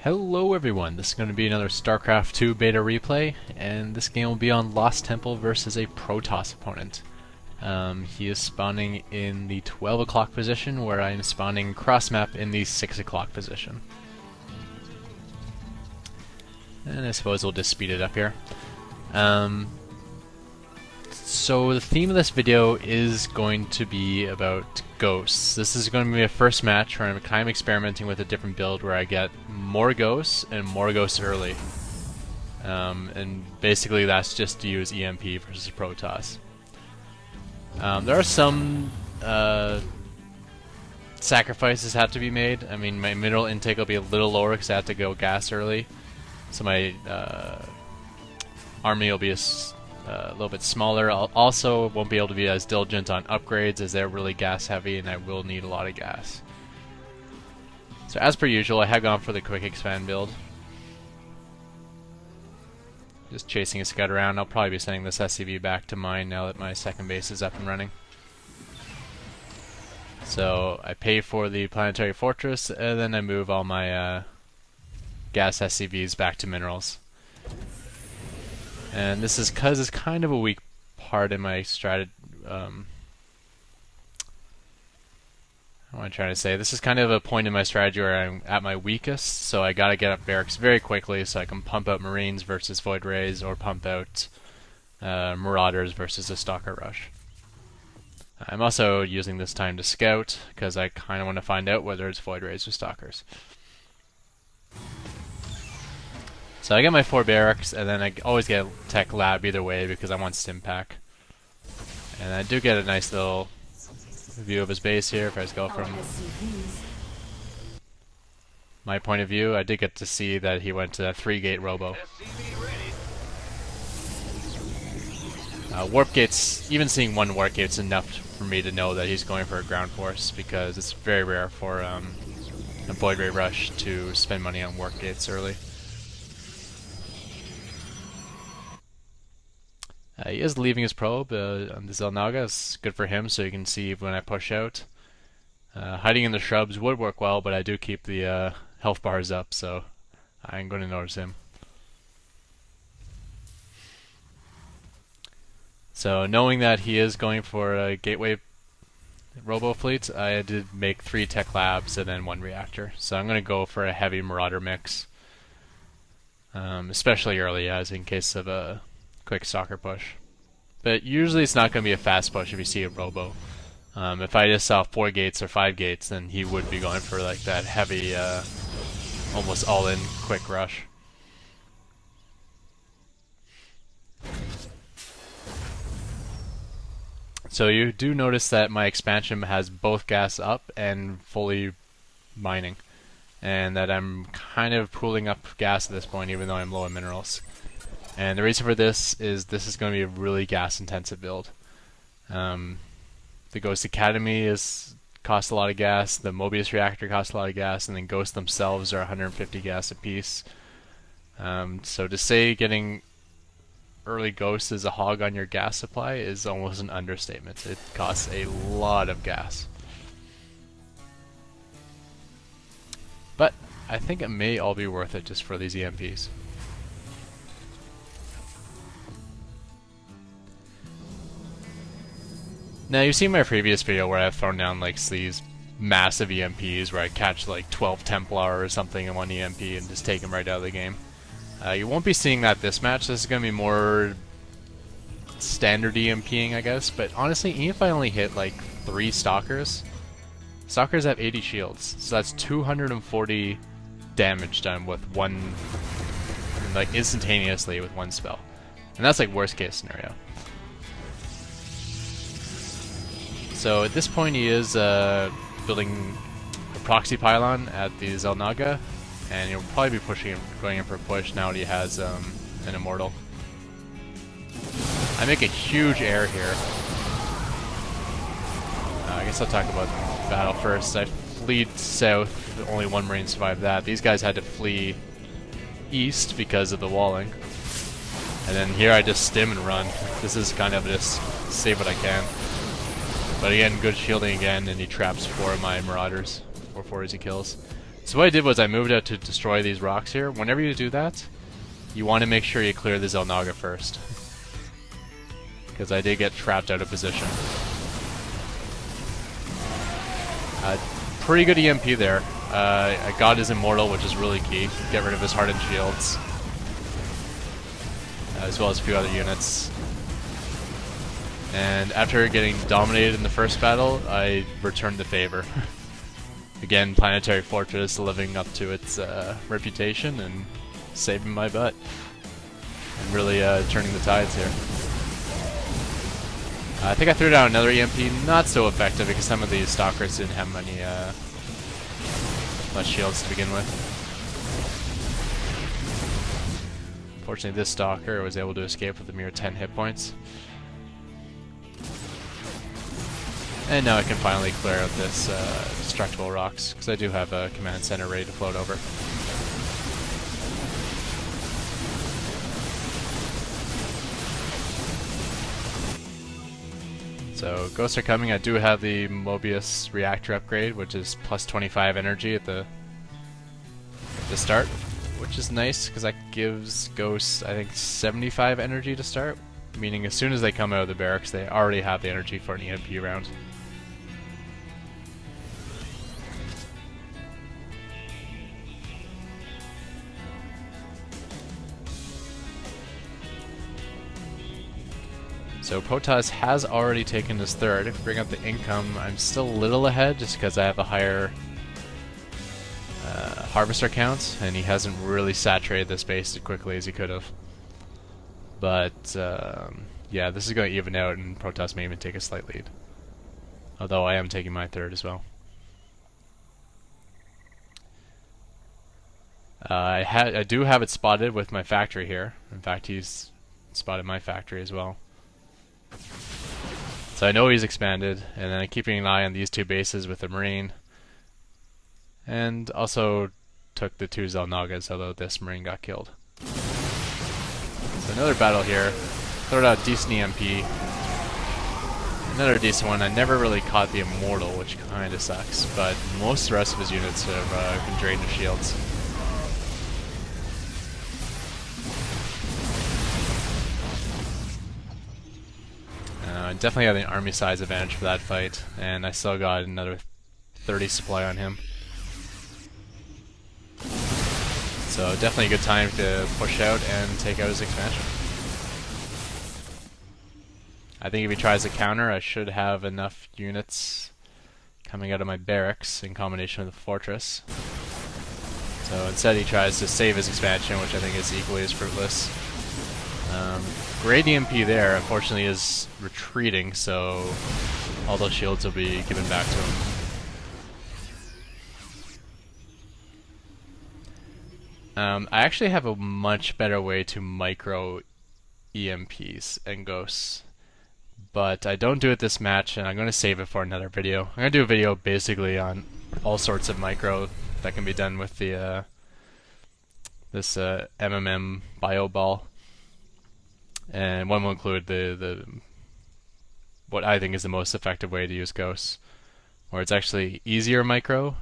Hello everyone, this is going to be another Starcraft 2 beta replay, and this game will be on Lost Temple versus a Protoss opponent. He is spawning in the 12 o'clock position, where I am spawning cross-map in the 6 o'clock position. And I suppose we'll just speed it up here. So the theme of this video is going to be about ghosts. This is going to be my first match where I'm kind of experimenting with a different build where I get more ghosts and more ghosts early. And basically that's just to use EMP versus Protoss. There are some sacrifices have to be made. I mean, my mineral intake will be a little lower because I have to go gas early. So my army will be a little bit smaller. I also won't be able to be as diligent on upgrades as they're really gas heavy and I will need a lot of gas. So as per usual, I have gone for the quick expand build. Just chasing a scout around. I'll probably be sending this SCV back to mine now that my second base is up and running. So I pay for the planetary fortress and then I move all my gas SCVs back to minerals. And this is because it's kind of a weak part in my strategy. What am I trying to say? This is kind of a point in my strategy where I'm at my weakest, so I gotta get up barracks very quickly so I can pump out Marines versus Void Rays, or pump out Marauders versus a Stalker Rush. I'm also using this time to scout, because I kind of want to find out whether it's Void Rays or Stalkers. So I get my 4 barracks, and then I always get a tech lab either way because I want Stimpack. And I do get a nice little view of his base here if I just go from my point of view. I did get to see that he went to that 3-gate robo. Warp gates, even seeing 1 warp gate is enough for me to know that he's going for a ground force, because it's very rare for a Void Ray Rush to spend money on warp gates early. He is leaving his probe on the Xel'Naga. It's good for him, so you can see when I push out. Hiding in the shrubs would work well, but I do keep the health bars up, so I'm going to notice him. So knowing that he is going for a gateway robo fleet, I did make 3 tech labs and then 1 reactor. So I'm going to go for a heavy Marauder mix, especially early, as in case of a quick stalker push. But usually it's not going to be a fast push if you see a robo. If I just saw 4 gates or 5 gates, then he would be going for like that heavy, almost all-in quick rush. So you do notice that my expansion has both gas up and fully mining, and that I'm kind of pooling up gas at this point even though I'm low in minerals. And the reason for this is going to be a really gas-intensive build. The Ghost Academy costs a lot of gas, the Mobius Reactor costs a lot of gas, and then Ghosts themselves are 150 gas apiece. So to say getting early Ghosts is a hog on your gas supply is almost an understatement. It costs a lot of gas. But I think it may all be worth it just for these EMPs. Now you've seen my previous video where I've thrown down like these massive EMPs where I catch like 12 Templar or something in 1 EMP and just take them right out of the game. You won't be seeing that this match. This is going to be more standard EMPing, I guess. But honestly, even if I only hit like 3 Stalkers, Stalkers have 80 shields, so that's 240 damage done with 1, like instantaneously with 1 spell. And that's like worst case scenario. So at this point he is building a proxy pylon at the Xel'Naga, and he'll probably be going in for a push now that he has an Immortal. I make a huge error here. I guess I'll talk about the battle first. I fleed south, only 1 Marine survived that. These guys had to flee east because of the walling. And then here I just stim and run. This is kind of just save what I can. But again, good shielding again, and he traps 4 of my Marauders, 4 40s he kills. So what I did was I moved out to destroy these rocks here. Whenever you do that, you want to make sure you clear the Xel'Naga first. Because I did get trapped out of position. Pretty good EMP there. I got his Immortal, which is really key. Get rid of his Hardened Shields. As well as a few other units. And after getting dominated in the first battle, I returned the favor. Again, Planetary Fortress living up to its reputation and saving my butt. And really turning the tides here. I think I threw down another EMP, not so effective because some of these Stalkers didn't have many much shields to begin with. Fortunately, this Stalker was able to escape with a mere 10 hit points. And now I can finally clear out this destructible rocks, because I do have a command center ready to float over. So ghosts are coming. I do have the Mobius reactor upgrade, which is plus 25 energy at the start, which is nice because that gives ghosts, I think, 75 energy to start, meaning as soon as they come out of the barracks, they already have the energy for an EMP round. So Protoss has already taken his third. If we bring up the income, I'm still a little ahead just because I have a higher harvester count, and he hasn't really saturated this base as quickly as he could have. But yeah, this is going to even out, and Protoss may even take a slight lead. Although I am taking my third as well. I do have it spotted with my factory here. In fact, he's spotted my factory as well. So I know he's expanded, and then I'm keeping an eye on these two bases with the Marine. And also took the two Xel'Nagas, although this Marine got killed. So another battle here. Throw out a decent EMP. Another decent one. I never really caught the Immortal, which kinda sucks, but most of the rest of his units have been drained of shields. Definitely had an army size advantage for that fight, and I still got another 30 supply on him. So definitely a good time to push out and take out his expansion. I think if he tries to counter, I should have enough units coming out of my barracks in combination with the fortress. So instead he tries to save his expansion, which I think is equally as fruitless. Great EMP there, unfortunately is retreating, so all those shields will be given back to him. I actually have a much better way to micro EMPs and ghosts, but I don't do it this match, and I'm going to save it for another video. I'm going to do a video basically on all sorts of micro that can be done with the this MMM bio ball. And one will include the what I think is the most effective way to use ghosts, where it's actually easier micro,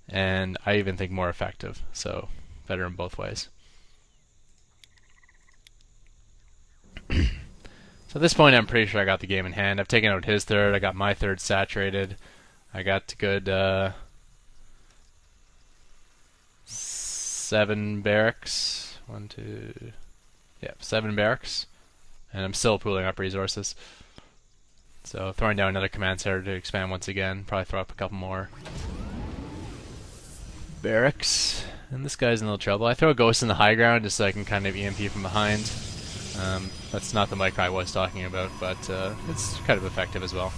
and I even think more effective. So better in both ways. So at this point, I'm pretty sure I got the game in hand. I've taken out his third. I got my third saturated. I got good 7 barracks. 1, 2. Yeah, 7 barracks, and I'm still pooling up resources. So throwing down another command center to expand once again. Probably throw up a couple more barracks. And this guy's in a little trouble. I throw a ghost in the high ground just so I can kind of EMP from behind. That's not the micro I was talking about, but it's kind of effective as well.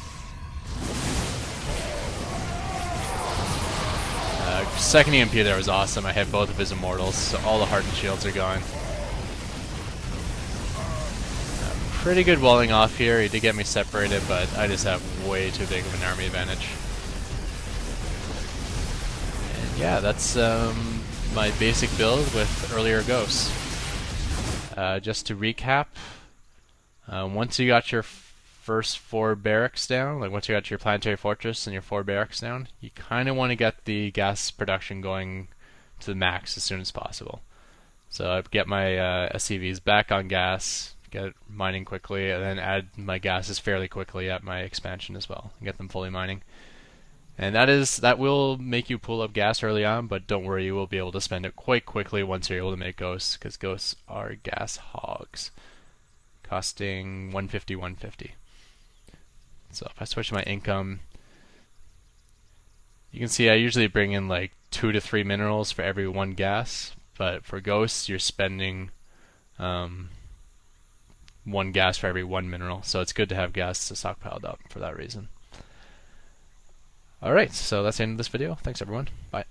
Second EMP there was awesome. I hit both of his immortals, so all the hardened shields are gone. Pretty good walling off here. He did get me separated, but I just have way too big of an army advantage. And yeah, that's my basic build with earlier ghosts. Just to recap, once you got your first 4 barracks down, like once you got your planetary fortress and your 4 barracks down, you kind of want to get the gas production going to the max as soon as possible. So I get my SCVs back on gas, get it mining quickly, and then add my gases fairly quickly at my expansion as well, and get them fully mining. And that will make you pull up gas early on, but don't worry, you will be able to spend it quite quickly once you're able to make ghosts, because ghosts are gas hogs, costing 150, 150. So if I switch my income, you can see I usually bring in like 2 to 3 minerals for every 1 gas, but for ghosts you're spending 1 gas for every 1 mineral, so it's good to have gas stockpiled up for that reason. Alright, so that's the end of this video. Thanks everyone. Bye.